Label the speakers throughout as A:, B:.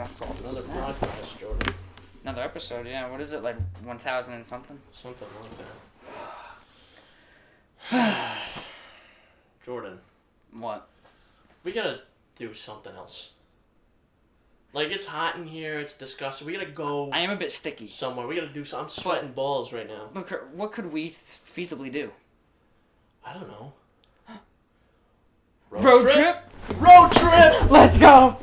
A: That's all.
B: Another podcast, Jordan.
A: Another episode, yeah. What is it, like 1,000 and something?
B: Something like that. Jordan.
A: What?
B: We gotta do something else. Like, it's hot in here, it's disgusting. We gotta go
A: I am a bit sticky.
B: somewhere. We gotta do something. I'm sweating balls right now.
A: Look, what could we feasibly do?
B: I don't know.
A: Road trip?
B: Road trip!
A: Let's go!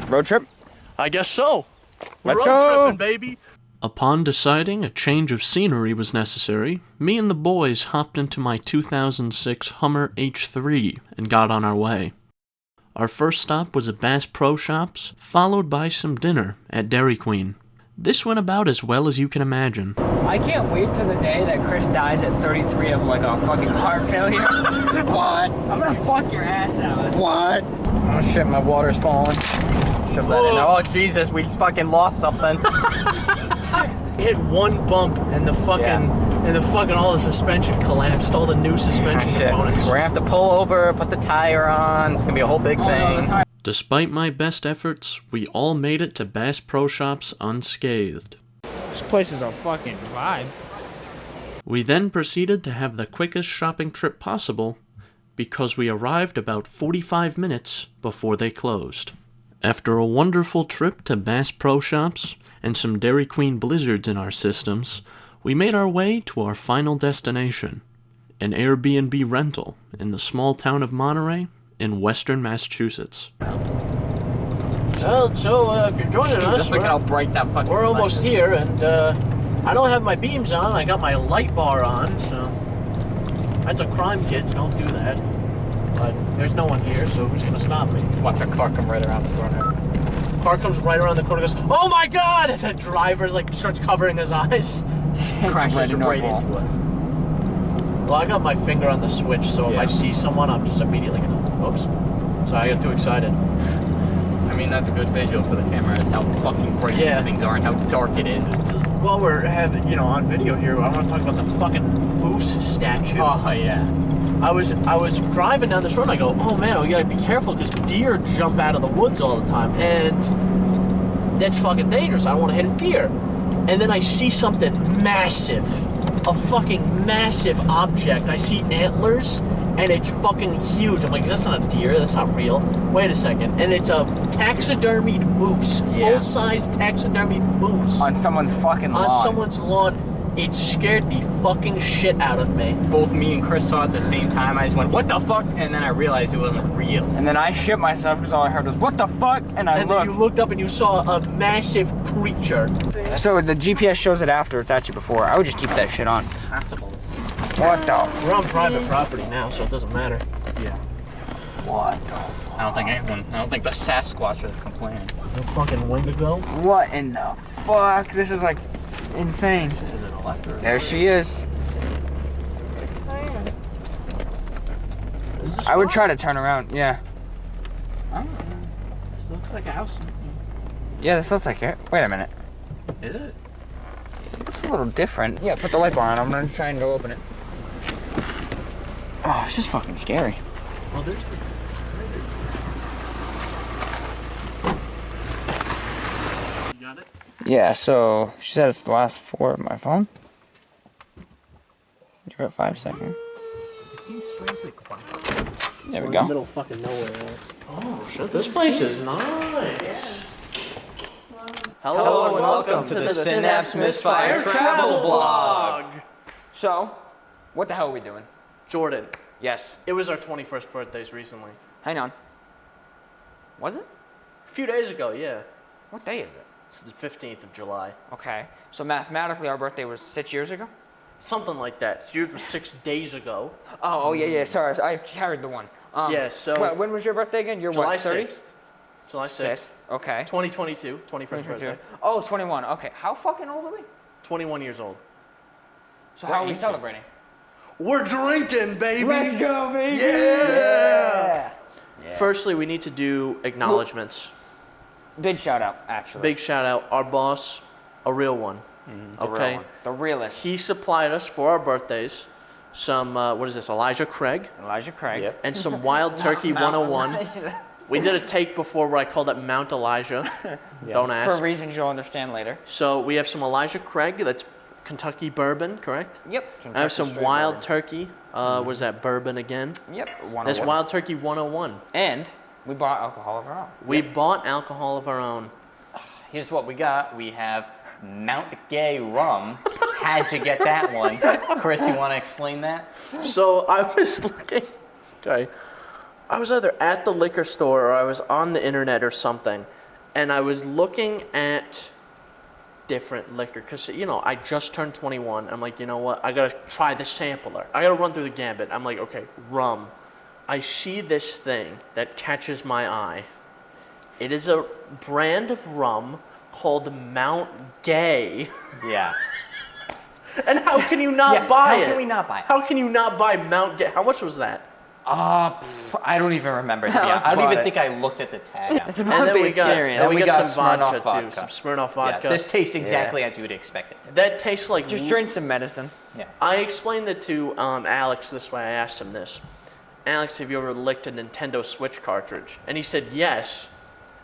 A: Road trip?
B: I guess so.
A: Let's
B: road
A: go!
B: tripping, baby. Upon deciding a change of scenery was necessary, me and the boys hopped into my 2006 Hummer H3 and got on our way. Our first stop was at Bass Pro Shops, followed by some dinner at Dairy Queen. This went about as well as you can imagine.
A: I can't wait till the day that Chris dies at 33 of like a fucking heart failure.
C: What?
A: I'm gonna fuck your ass out.
C: What? Oh shit, my water's falling. Shove that in. Oh Jesus, we just fucking lost something.
B: Hit one bump and the fucking all the suspension collapsed, all the new suspension components.
C: We're gonna have to pull over, put the tire on. It's gonna be a whole big thing.
A: No,
B: Despite my best efforts, we all made it to Bass Pro Shops unscathed.
A: this place is a fucking vibe.
B: We then proceeded to have the quickest shopping trip possible because we arrived about 45 minutes before they closed. After a wonderful trip to Bass Pro Shops and some Dairy Queen blizzards in our systems, we made our way to our final destination, an Airbnb rental in the small town of Monterey in western Massachusetts. Well, so if you're joining
C: Just look at how bright that fucking
B: we're
C: sign
B: almost
C: is.
B: here, and I don't have my beams on. I got my light bar on, so that's a crime, kids. Don't do that. But there's no one here, so who's gonna stop me?
C: Watch a car come right around the corner.
B: Car comes right around the corner, goes, "Oh my God!" And the driver's like starts covering his eyes, crashes right into us. Well, I got my finger on the switch, so if I see someone, I'm just immediately gonna. Oops. Sorry, I got too excited.
C: I mean, that's a good visual for the camera, is how fucking bright these things are and how dark it is.
B: While we're having, on video here, I want to talk about the fucking moose statue.
C: Oh, yeah.
B: I was driving down this road and I go, oh man, we gotta be careful because deer jump out of the woods all the time and that's fucking dangerous. I don't want to hit a deer. And then I see something massive, a fucking massive object. I see antlers and it's fucking huge. I'm like, that's not a deer, that's not real. Wait a second. And it's a taxidermied moose, full-size taxidermied moose.
C: On someone's fucking lawn.
B: On someone's lawn. It scared the fucking shit out of me.
C: Both me and Chris saw it at the same time. I just went, what the fuck? And then I realized it wasn't real. And then I shit myself because all I heard was, what the fuck? And
B: then you looked up and you saw a massive creature.
A: So the GPS shows it after, it's actually before. I would just keep that shit on.
C: Possible.
A: What the
B: We're on private property now, so it doesn't matter.
C: Yeah. What the fuck? I don't think the Sasquatch would complain.
B: No fucking Wendigo?
A: What in the fuck? This is like insane. There she is. I would try to turn around, yeah.
B: Oh, this looks like a house.
A: Yeah, this looks like it. Wait a minute.
B: Is it?
A: It looks a little different. Yeah, put the light bar on. I'm gonna try and go open it. Oh, it's just fucking scary.
B: Well, there's the... You got it?
A: Yeah, so she said it's the last 4 of my phone. Give it 5 seconds.
B: It seems strangely quiet.
A: There we
B: In
A: go.
B: the middle of fucking nowhere. Oh, shit. This place is nice.
C: Hello and welcome to the Synapse Misfire travel vlog.
A: So, what the hell are we doing?
B: Jordan,
A: Yes.
B: it was our 21st birthdays recently.
A: Hang on. Was it?
B: A few days ago, yeah.
A: What day is it?
B: It's the 15th of July.
A: Okay. So mathematically, our birthday was 6 years ago?
B: Something like that. Yours was 6 days ago.
A: Oh, yeah. Sorry, I carried the one.
B: Yeah, so...
A: When was your birthday again? You're
B: July
A: what, 30?
B: 6th. July 6th.
A: Okay.
B: 2022, 21st birthday.
A: Oh, 21. Okay. How fucking old are we?
B: 21 years old.
A: So how are we celebrating?
B: We're drinking, baby!
A: Let's go, baby!
B: Yeah!
A: Yeah.
B: Firstly, we need to do acknowledgements.
A: Big shout out, actually.
B: Big shout out, our boss, a real one.
A: The real one. The realest.
B: He supplied us for our birthdays some, what is this, Elijah Craig?
A: Elijah Craig.
C: Yep.
B: And some Wild Turkey 101. We did a take before where I called it Mount Elijah. Don't ask.
A: For reasons you'll understand later.
B: So we have some Elijah Craig, that's Kentucky bourbon, correct?
A: Yep.
B: I have some Wild
A: bourbon.
B: Turkey. What is that, bourbon again?
A: Yep.
B: That's
A: 101.
B: Wild Turkey 101.
A: And we bought alcohol of our own.
B: We bought alcohol of our own.
C: Here's what we got. We have Mount Gay rum. Had to get that one. Chris, you want to explain that?
B: So I was looking, okay, I was either at the liquor store or I was on the internet or something, and I was looking at different liquor, because, you know, I just turned 21. I'm like, you know what, I gotta try the sampler. I gotta run through the gambit. I'm like, okay, rum. I see this thing that catches my eye. It is a brand of rum called Mount Gay.
C: Yeah.
B: And how can you not buy it?
C: How can we not buy it?
B: How can you not buy Mount Gay? How much was that?
C: I don't even remember.
A: Let's
C: I don't
A: buy
C: even
A: it.
C: think I looked at the tag.
A: It's about the experience.
B: And we got some
C: Smirnoff
B: vodka too, some Smirnoff vodka.
C: Yeah, this tastes exactly as you would expect it to.
B: That tastes like.
A: Just drink some medicine.
C: Yeah.
B: I explained it to Alex this way. I asked him this. Alex, have you ever licked a Nintendo Switch cartridge? And he said yes.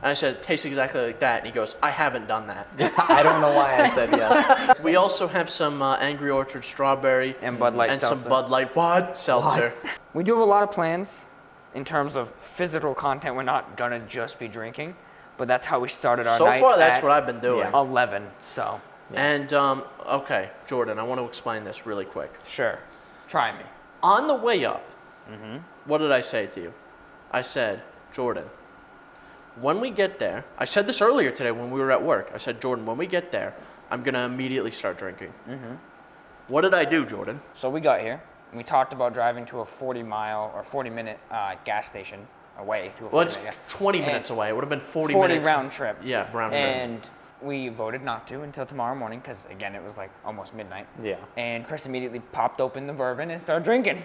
B: And I said, it tastes exactly like that. And he goes, I haven't done that.
C: I don't know why I said yes.
B: We also have some Angry Orchard strawberry.
A: And Bud Light
B: and
A: seltzer.
B: some Bud Light seltzer.
A: We do have a lot of plans in terms of physical content. We're not gonna just be drinking, but that's how we started our
B: So
A: night
B: far, that's
A: at
B: what I've been doing.
A: 11. So
B: And, okay, Jordan, I want to explain this really quick.
A: sure, try me.
B: On the way up, what did I say to you? I said, Jordan, when we get there, I said this earlier today when we were at work. I said, Jordan, when we get there, I'm going to immediately start drinking. What did I do, Jordan?
A: So we got here. And we talked about driving to a 40-mile or 40-minute gas station away to a 40
B: Well, it's
A: minute gas.
B: 20
A: And
B: minutes away. It would have been 40
A: 40
B: minutes.
A: round trip.
B: Yeah, round trip.
A: And we voted not to until tomorrow morning because, again, it was like almost midnight.
C: Yeah.
A: And Chris immediately popped open the bourbon and started drinking.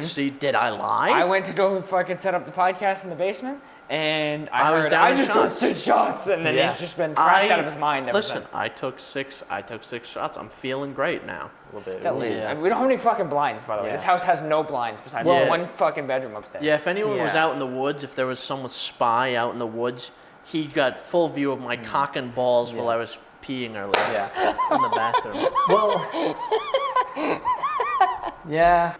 B: See, did I lie?
A: I went to go fucking set up the podcast in the basement, and
B: I was down in
A: just
B: shots.
A: took shots, and then he's just been cracked out of his mind ever
B: Listen,
A: since.
B: I took six shots. I'm feeling great now.
C: A little bit.
A: Still is.
B: Yeah.
A: I mean, we don't have any fucking blinds, by the way.
C: Yeah.
A: This house has no blinds besides
B: Well,
A: one fucking bedroom upstairs.
B: Yeah, if anyone was
A: Yeah.
B: out in the woods, if there was someone's spy out in the woods, he got full view of my cock and balls while I was peeing earlier.
C: Yeah.
B: In the bathroom.
C: Well. Yeah.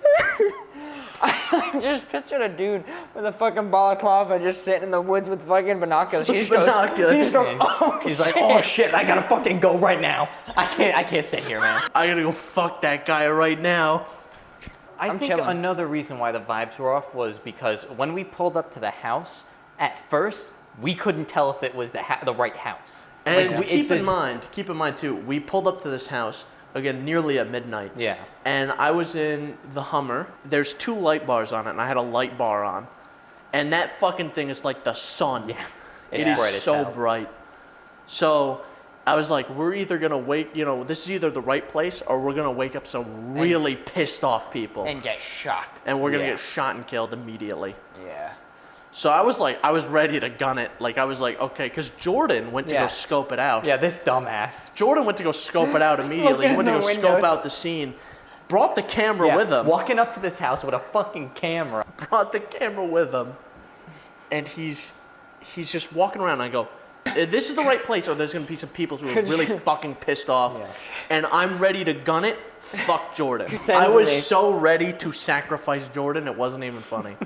A: I just pictured a dude with a fucking balaclava just sitting in the woods with fucking binoculars. He just
B: Binoculars.
A: Goes, he just goes, oh,
C: He's like, oh shit, I gotta fucking go right now. I can't stay here, man.
B: I gotta go fuck that guy right now.
C: I
A: I'm
C: think
A: chilling.
C: another reason why the vibes were off was because when we pulled up to the house, at first we couldn't tell if it was the right house.
B: And
C: Like,
B: keep in mind too, we pulled up to this house, again, nearly at midnight.
C: Yeah.
B: And I was in the Hummer. There's 2 light bars on it, and I had a light bar on. And that fucking thing is like the sun.
C: Yeah.
B: It
C: It's
B: is
C: bright as
B: so
C: hell.
B: bright. So I was like, we're either gonna wake, this is either the right place or we're gonna wake up some really pissed off people.
A: and get shot.
B: And we're gonna
C: Yeah.
B: get shot and killed immediately.
A: Yeah.
B: So I was ready to gun it. Like, I was like, okay, because Jordan went to
C: Yeah.
B: go scope it out.
C: Yeah, this dumbass.
B: Jordan went to go scope it out immediately.
A: Looking
B: He went to
A: in
B: go
A: the
B: scope
A: windows.
B: out the scene. Brought the camera
C: Yeah,
B: with him.
C: walking up to this house with a fucking camera.
B: Brought the camera with him. And he's just walking around. And I go, this is the right place, or there's going to be some people who are really fucking pissed off.
C: Yeah.
B: And I'm ready to gun it. Fuck Jordan.
A: Sends
B: I was
A: me.
B: so ready to sacrifice Jordan, it wasn't even funny.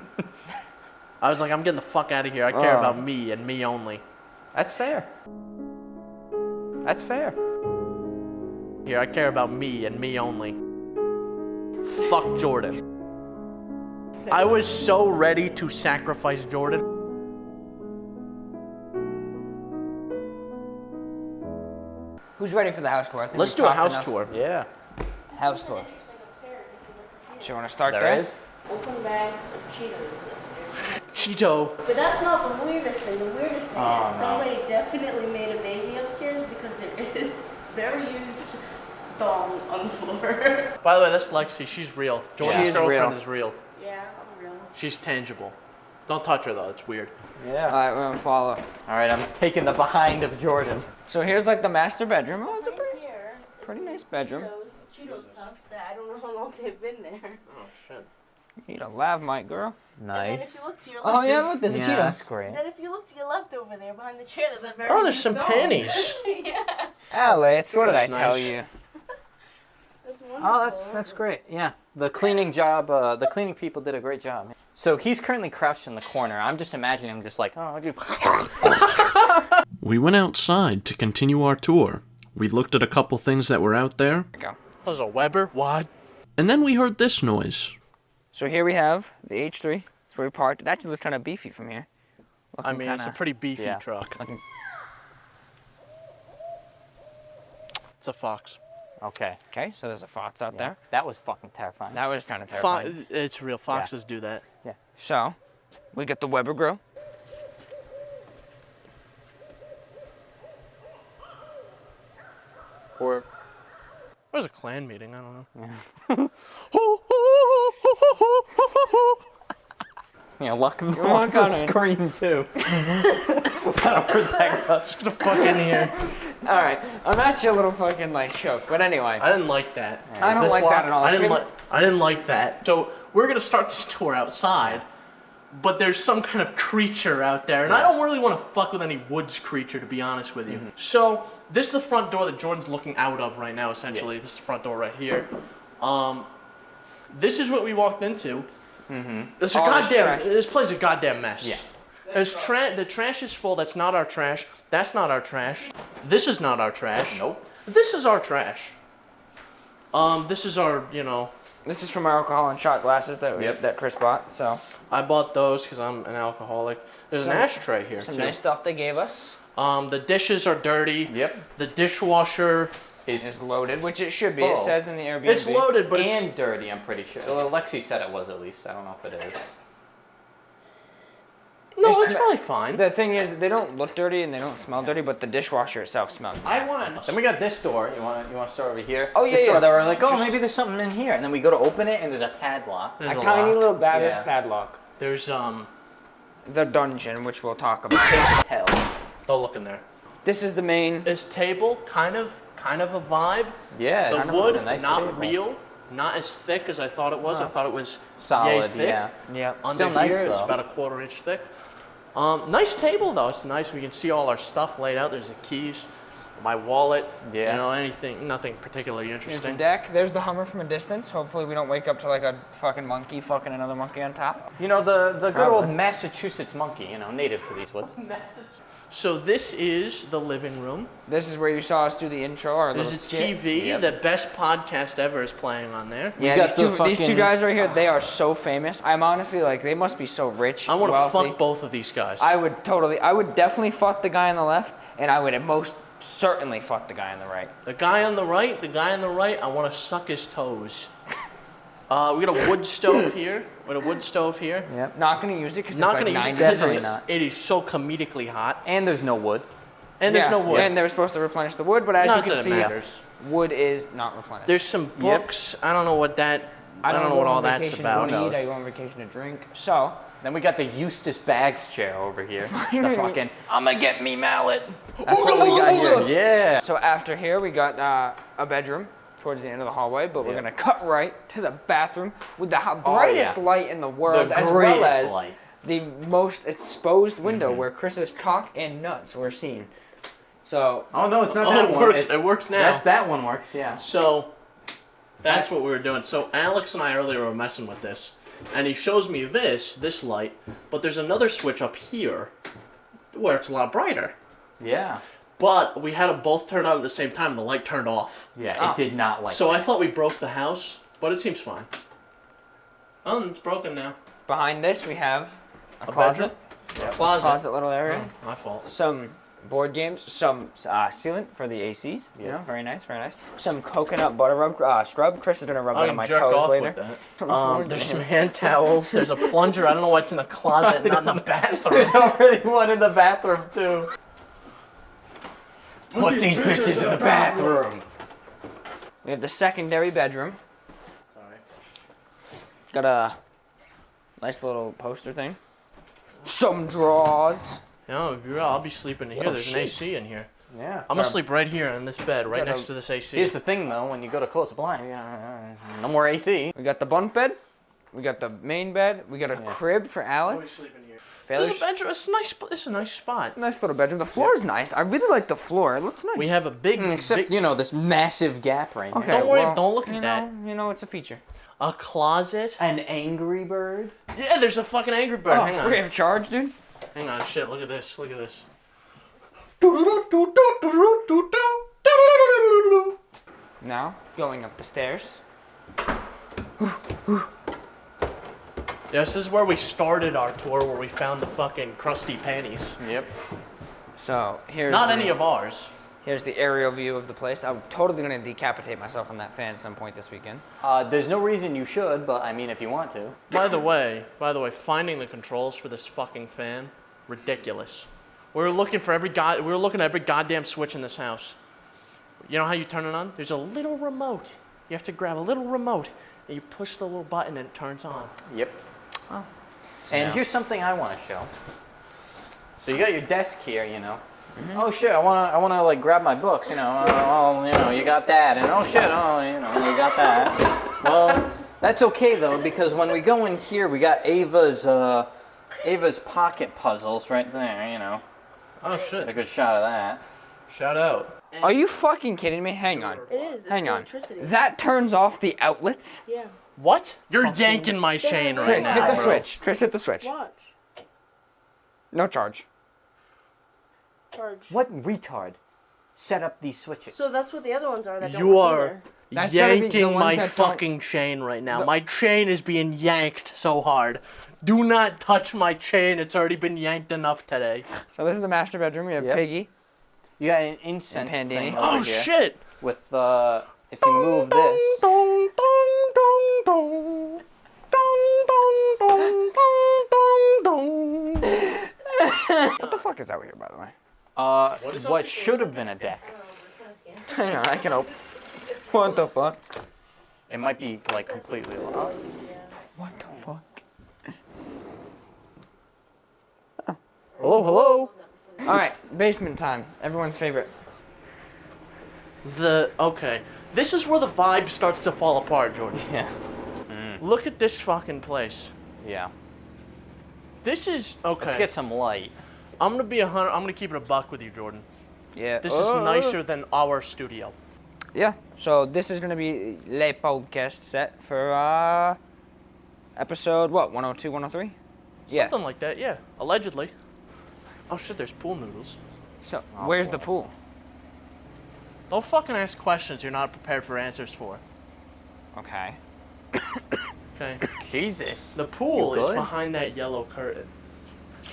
B: I was like, I'm getting the fuck out of here. I care about me and me only.
C: That's fair. That's fair.
B: Here, I care about me and me only. Fuck Jordan. I was so ready to sacrifice Jordan.
A: Who's ready for the house tour? I think
B: Let's
A: we've
B: do a
A: talked
B: house
A: enough.
B: tour.
C: Yeah.
A: House tour. Do you want to start there?
C: There is.
D: Open bags of Cheetos upstairs.
B: Cheeto.
D: But that's not the weirdest thing. The weirdest thing
C: Oh,
D: is somebody definitely made a baby upstairs because there is very used thong on the floor.
B: By the way, that's Lexi. She's real. Jordan's
A: She is
B: girlfriend
A: real.
B: is real.
D: Yeah, I'm real.
B: She's tangible. Don't touch her though. It's weird.
C: Yeah.
A: Alright, we're gonna follow.
C: All right, I'm taking the behind of Jordan.
A: So here's like the master bedroom. Oh, it's a
D: Right here is
A: pretty nice bedroom.
D: Cheetos puffs that I don't know how long they've been there.
B: Oh shit.
A: You need a lav mic, girl.
D: And then if
C: Nice.
D: you look to your
A: Oh
D: left,
A: yeah, look, there's a
C: Yeah,
A: Cheeto.
C: that's great.
D: then if you look to your left over there behind the chair, there's a very
B: Oh, there's
D: used
B: some
D: dog.
B: panties.
D: Yeah,
A: Alex, what did I
B: That's
A: tell
B: nice.
A: you?
D: that's wonderful.
C: Oh, that's great. Yeah, the cleaning job, the cleaning people did a great job. So he's currently crouched in the corner. I'm just imagining him just like, oh, dude.
B: We went outside to continue our tour. We looked at a couple things that were out there.
A: There we go.
B: That was a Weber? What? And then we heard this noise.
A: So here we have the H3. It's where we parked. It actually looks kind of beefy from here.
B: I mean, it's a pretty beefy
C: Yeah.
B: truck.
A: Looking,
B: It's a Fox.
C: Okay.
A: okay, so there's a Fox out there.
C: That was fucking terrifying.
A: That was kind of terrifying.
B: It's real. Foxes do that.
A: So, we got the Weber grill.
B: Or there's a clan meeting. I don't know.
C: Yeah, luck the
A: on, Connor.
C: scream too. That'll protect us.
B: Get the fuck in here.
A: All right, I'm actually a little fucking like shook, but anyway,
B: I didn't like that.
A: I don't
C: Is this
A: like that at all.
B: I didn't like that. So we're gonna start this tour outside, but there's some kind of creature out there, and I don't really want to fuck with any woods creature, to be honest with you. So this is the front door that Jordan's looking out of right now. Essentially, this is the front door right here. This is what we walked into. This is a
A: All this
B: goddamn.
A: trash.
B: This place is a goddamn mess.
C: Yeah.
B: The trash is full. That's not our trash. That's not our trash. This is not our trash.
C: Nope.
B: This is our trash. This is our, you know.
A: this is from our alcohol and shot glasses that that Chris bought. So
B: I bought those because I'm an alcoholic. There's an
A: Some-
B: ashtray here
A: some
B: too.
A: nice stuff they gave us.
B: The dishes are dirty.
C: Yep.
B: The dishwasher.
A: Is loaded, which it should be. It
C: Full.
A: says in the Airbnb.
B: It's loaded, but it's.
C: And dirty, I'm pretty sure. Well, Lexi said it was at least. I don't know if it is.
B: No,
A: It's
B: it's probably fine.
A: The thing is, they don't look dirty and they don't smell dirty, but the dishwasher itself smells nasty.
C: Then we got this door. You want to start over here?
A: Oh, yeah,
C: This door
A: yeah.
C: that we're like, oh, maybe there's something in here, and then we go to open it, and there's a padlock.
B: There's
A: A
B: a
A: tiny
B: lock.
A: little badass
C: Yeah.
A: padlock.
B: There's
A: The dungeon, which we'll talk about.
C: Hell.
B: Don't look in there.
A: This is the main.
B: This table, kind of a vibe.
C: Yeah,
B: The
C: it's
B: wood,
C: a nice
B: not
C: table.
B: real, not as thick as I thought it was. I thought it was
C: Solid,
B: yay thick.
C: yeah.
A: Yeah.
B: Under
C: Still nice,
B: here, it's
C: though.
B: about a 1/4 inch thick. Nice table though. It's nice. We can see all our stuff laid out. There's the keys, my wallet.
C: Yeah.
B: You know, anything, nothing particularly
A: There's the
B: interesting.
A: deck. There's the Hummer from a distance. Hopefully, we don't wake up to like a fucking monkey fucking another monkey on top.
C: You know, the good
A: Probably.
C: old Massachusetts monkey, you know, native to these woods.
B: So this is the living room.
A: This is where you saw us do the intro. Our
B: There's
A: little
B: a
A: skit.
B: TV.
C: Yep.
B: The best podcast ever is playing on there.
A: Yeah,
C: got
A: these
C: the
A: two
C: fucking-
A: guys right here, they are so famous. I'm honestly like, they must be so rich.
B: I want to
A: wealthy.
B: fuck both of these guys.
A: I would definitely fuck the guy on the left, and I would most certainly fuck the guy on the right.
B: The guy on the right, I want to suck his toes. We got a wood stove here.
C: Yep.
A: Not gonna use it because
B: Not
A: it's
B: gonna
A: like
B: use it
A: 90
B: because
C: Definitely
A: degrees.
C: not.
B: it is so comedically hot,
C: And there's no wood.
B: and there's no wood.
A: And they were supposed to replenish the wood, but as
B: Not
A: you can
B: that it
A: see,
B: matters.
A: wood is not replenished.
B: There's some books. I don't know what that. I don't know
A: go
B: what all
A: on
B: that's
A: vacation
B: about.
A: To eat, I go on vacation to drink. So,
C: Then we got the Eustace Bags chair over here. The fucking, I'ma get me mallet. That's what we got here. Yeah.
A: so after here, we got a bedroom towards the end of the hallway, but we're
C: Yeah.
A: gonna cut right to the bathroom with the brightest
C: yeah.
A: light in the world,
C: The
A: as well
C: greatest
A: as
C: light.
A: the most exposed window where Chris's cock and nuts were seen. So,
C: Oh no, it's not
B: Oh,
C: that
B: it
C: one.
B: works.
C: It's-
B: It works now.
C: Yes, that one works. Yeah.
B: So that's what we were doing. So Alex and I earlier were messing with this, and he shows me this light, but there's another switch up here where it's a lot brighter.
C: Yeah.
B: But we had them both turned on at the same time, and the light turned off.
C: Yeah.
A: Ah.
C: It did not like.
B: So
C: that.
B: I thought we broke the house, but it seems fine. Oh, it's broken now.
A: behind this, we have a
B: A
A: closet.
B: bedroom? Closet.
A: Closet little area.
B: Oh, my fault.
A: Some board games, some sealant for the ACs. You know, very nice, very nice. Some coconut butter rub scrub. Chris is gonna rub
B: I
A: that on
B: can
A: my
B: jerk
A: toes
B: off
A: later.
B: with that. There's some hand towels. There's a plunger. I don't know what's in the closet, not in the bathroom.
C: There's already one in the bathroom too. Put these bitches in the bathroom.
A: We have the secondary bedroom.
B: Sorry.
A: Got a nice little poster thing. Some drawers.
B: No, if you're, I'll be sleeping in here.
A: Oh,
B: There's an AC in here.
C: Yeah.
B: I'm gonna sleep right here in this bed, right
A: Got
B: next
A: a-
B: to this AC.
C: Here's the thing, though. When you go to close the blind, no more AC.
A: We got the bunk bed. We got the main bed. We got a crib for
B: Always
A: Alex.
B: sleep in here.
A: Failure-
B: This is a bedroom. It's a nice. It's a nice spot.
A: Nice little bedroom. The floor is nice. I really like the floor. It looks nice.
B: We have a big.
C: Except,
B: big,
C: this massive gap right
A: Okay,
C: here.
B: Don't worry,
A: well,
B: don't look at
A: you
B: that.
A: know, it's a feature.
B: a closet.
C: An Angry Bird.
B: Yeah, there's a fucking Angry Bird.
A: Oh,
B: Hang
A: free
B: on.
A: of charge, dude.
B: Hang on. Shit. Look at this. Look at this.
A: Now, going up the stairs.
B: This is where we started our tour, where we found the fucking crusty panties.
C: Yep.
A: So, here's
B: Not
A: the,
B: any of ours.
A: Here's the aerial view of the place. I'm totally going to decapitate myself on that fan at some point this weekend.
C: There's no reason you should, but I mean, if you want to.
B: By the way, finding the controls for this fucking fan, ridiculous. We were looking at every goddamn switch in this house. You know how you turn it on? There's a little remote. You have to grab a little remote, and you push the little button, and it turns on.
C: Yep. Oh. And here's something I want to show. So you got your desk here,
A: Mm-hmm.
C: Oh shit! I wanna like grab my books, you got that, and oh shit, you got that. Well, that's okay though, because when we go in here, we got Ava's pocket puzzles right there,
B: Oh
C: Get a
B: shit!
C: good shot of that.
B: Shout out.
A: Are you fucking kidding me? Hang on.
D: It is. It's
A: Hang on.
D: electricity.
A: That turns off the outlets?
D: Yeah.
B: What? You're yanking my chain right
A: Chris,
B: now,
A: hit the
B: bro.
A: switch. Chris, hit the switch.
D: Watch.
A: No charge.
D: Charge.
C: What retard set up these switches?
D: So that's what the other ones are that don't
B: You
D: work
B: are
D: either.
A: That's gotta be the
B: yanking
A: ones
B: my
A: that don't-
B: fucking chain right now. My chain is being yanked so hard. Do not touch my chain. It's already been yanked enough today.
A: So this is the master bedroom. We have
C: Yep.
A: Piggy.
C: You got an incense
A: And Pandini.
C: thing
B: Oh
C: over here
B: shit!
C: with if you move this.
B: Dong, dong, dong, dong. Dong, dong, dong, dong, dong, dong.
A: What the fuck is out here, by the way?
C: What should have been a deck.
A: Hang on, I can open. What the fuck?
C: It might be like completely locked.
A: What the fuck?
C: Hello.
A: All right, basement time. Everyone's favorite.
B: Okay. This is where the vibe starts to fall apart, Jordan.
C: Yeah.
B: Look at this fucking place.
C: Yeah.
B: This is okay.
C: Let's get some light.
B: I'm gonna be 100. I'm gonna keep it a buck with you, Jordan.
A: Yeah.
B: This is nicer than our studio.
A: Yeah. So this is gonna be Le Podcast set for episode what? 102, 103. Yeah.
B: Something like that, yeah. Allegedly. Oh shit, there's pool noodles.
A: So where's the pool?
B: Don't fucking ask questions you're not prepared for answers for.
A: Okay.
B: Okay.
C: Jesus.
B: The pool
C: You
B: is
C: good?
B: behind that yellow curtain.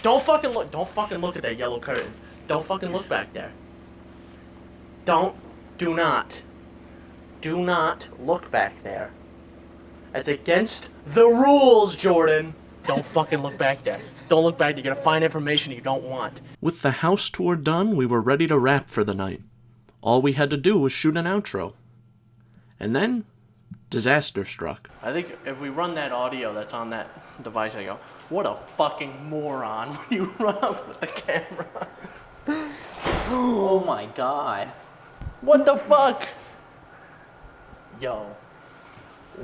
B: Don't fucking look. Don't fucking look at that yellow curtain. Don't fucking look back there. Do not look back there. That's against the rules, Jordan. Don't fucking look back there. Don't look back. You're gonna find information you don't want.
E: With the house tour done, we were ready to wrap for the night. All we had to do was shoot an outro. And then, disaster struck.
B: I think if we run that audio that's on that device, I go, what a fucking moron when you run up with the camera.
C: Oh my god.
B: What the fuck? Yo.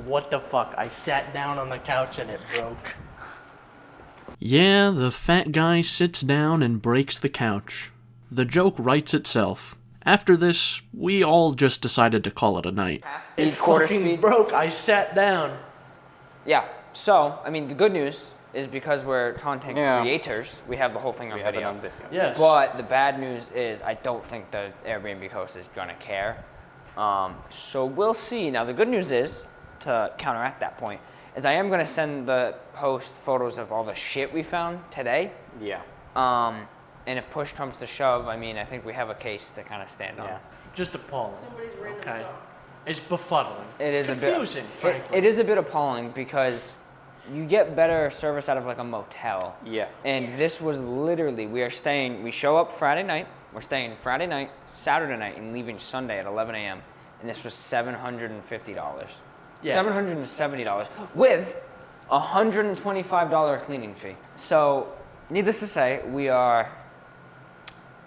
B: What the fuck? I sat down on the couch and it broke.
E: Yeah, the fat guy sits down and breaks the couch. The joke writes itself. After this, we all just decided to call it a night.
B: It
A: quarter
B: fucking
A: speed.
B: broke. I sat down.
A: Yeah. So I mean, the good news is because we're content
C: Yeah.
A: creators, we have the whole thing on
C: We have it
A: video.
C: on video.
B: Yes.
A: But the bad news is I don't think the Airbnb host is gonna care. So we'll see. Now the good news is, to counteract that point, is I am gonna send the host photos of all the shit we found today.
C: Yeah.
A: And if push comes to shove, I mean, I think we have a case to kind of stand on.
C: Yeah.
B: Just appalling.
D: Somebody's random
B: Okay.
D: song.
B: It's befuddling.
A: It is
B: Confusing,
A: a bit.
B: frankly.
A: It is a bit appalling because you get better service out of like a motel.
C: Yeah.
A: And this was literally, we show up Friday night, we're staying Friday night, Saturday night, and leaving Sunday at 11 a.m. And this was $750.
B: Yeah.
A: $770 with a $125 cleaning fee. So needless to say, we are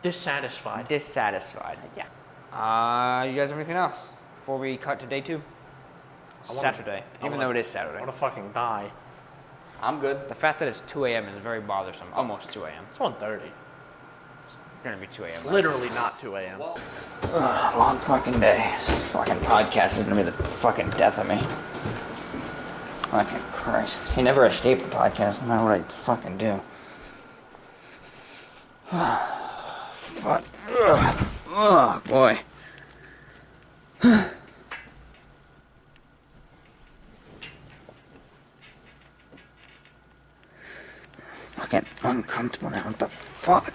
E: Dissatisfied.
A: dissatisfied.
D: Yeah.
A: You guys have anything else before we cut to day 2? Saturday, even though it is
E: I
A: Saturday.
E: want to fucking die.
C: I'm good.
A: The fact that it's 2 a.m. is very bothersome. Almost 2 a.m.
E: It's 1:30.
A: It's gonna be 2 a.m.
E: Literally not 2 a.m.
A: Long fucking day. This fucking podcast is gonna be the fucking death of me. Fucking Christ. You never escape the podcast, no matter what I fucking do. Fuck. Ugh. Oh, boy. Fucking uncomfortable now. What the fuck?